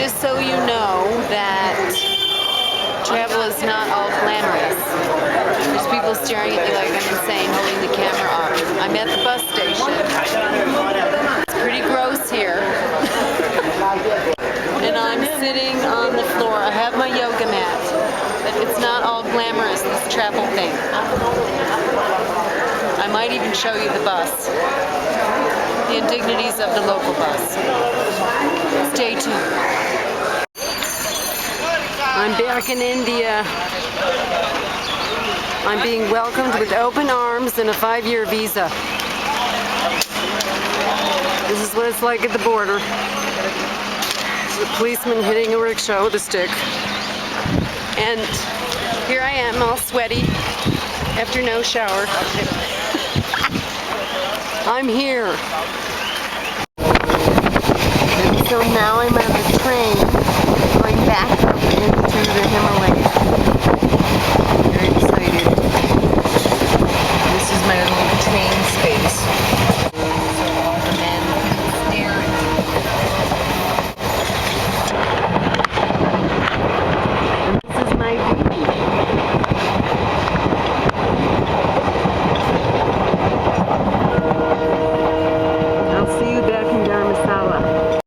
just so you know that travel is not all glamorous. There's people staring at me like I'm insane, holding the camera up. I'm at the bus station. It's pretty gross here. And I'm sitting on the floor. I have my yoga mat. But it's not all glamorous, this travel thing. I might even show you the bus. The indignities of the local bus. Stay tuned. I'm back in India. I'm being welcomed with open arms and a 5-year visa. This is what it's like at the border. There's a policeman hitting a rickshaw with a stick. And here I am, all sweaty, after no shower. I'm here. And so now I'm on the train going back up into the Himalayas.